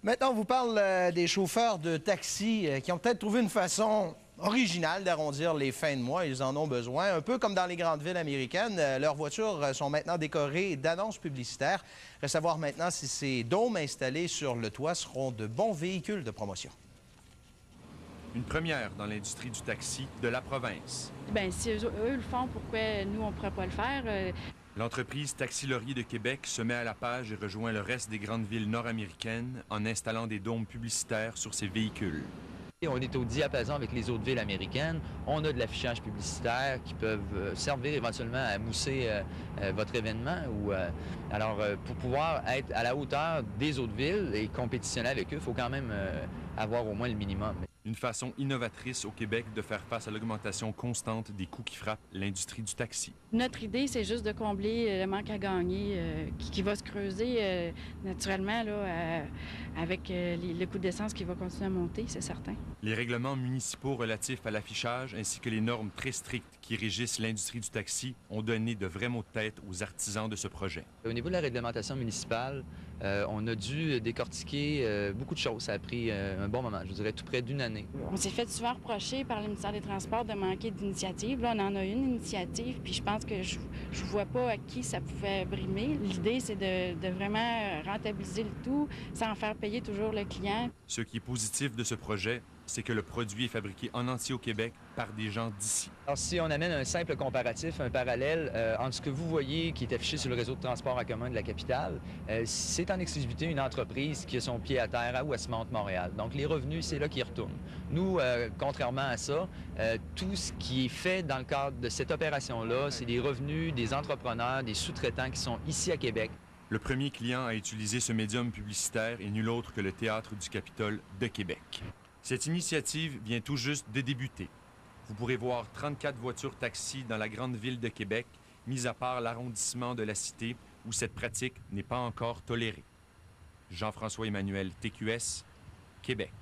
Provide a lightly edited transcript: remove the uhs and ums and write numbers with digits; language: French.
Maintenant, on vous parle des chauffeurs de taxi qui ont peut-être trouvé une façon originale d'arrondir les fins de mois. Ils en ont besoin. Un peu comme dans les grandes villes américaines, leurs voitures sont maintenant décorées d'annonces publicitaires. Reste à savoir maintenant si ces dômes installés sur le toit seront de bons véhicules de promotion. Une première dans l'industrie du taxi de la province. Bien, si eux le font, pourquoi nous, on ne pourrait pas le faire? L'entreprise Taxi Laurier de Québec se met à la page et rejoint le reste des grandes villes nord-américaines en installant des dômes publicitaires sur ses véhicules. On est au diapason avec les autres villes américaines. On a de l'affichage publicitaire qui peuvent servir éventuellement à mousser votre événement. Alors, pour pouvoir être à la hauteur des autres villes et compétitionner avec eux, il faut quand même avoir au moins le minimum. Une façon innovatrice au Québec de faire face à l'augmentation constante des coûts qui frappent l'industrie du taxi. Notre idée, c'est juste de combler le manque à gagner qui va se creuser naturellement là, avec le coût d'essence qui va continuer à monter, c'est certain. Les règlements municipaux relatifs à l'affichage ainsi que les normes très strictes qui régissent l'industrie du taxi ont donné de vrais maux de tête aux artisans de ce projet. Au niveau de la réglementation municipale, on a dû décortiquer beaucoup de choses. Ça a pris un bon moment, je vous dirais tout près d'une année. On s'est fait souvent reprocher par le ministère des Transports de manquer d'initiative. Là, on en a une initiative, puis je pense que je ne vois pas à qui ça pouvait brimer. L'idée, c'est de vraiment rentabiliser le tout sans faire payer toujours le client. Ce qui est positif de ce projet, c'est que le produit est fabriqué en entier au Québec par des gens d'ici. Alors, si on amène un simple comparatif, un parallèle entre ce que vous voyez qui est affiché sur le réseau de transport en commun de la capitale, c'est en exclusivité une entreprise qui a son pied à terre à Westmount-Montréal. Donc, les revenus, c'est là qu'ils retournent. Nous, contrairement à ça, tout ce qui est fait dans le cadre de cette opération-là, c'est des revenus des entrepreneurs, des sous-traitants qui sont ici à Québec. Le premier client à utiliser ce médium publicitaire est nul autre que le Théâtre du Capitole de Québec. Cette initiative vient tout juste de débuter. Vous pourrez voir 34 voitures taxi dans la grande ville de Québec, mis à part l'arrondissement de la Cité, où cette pratique n'est pas encore tolérée. Jean-François Emmanuel, TQS, Québec.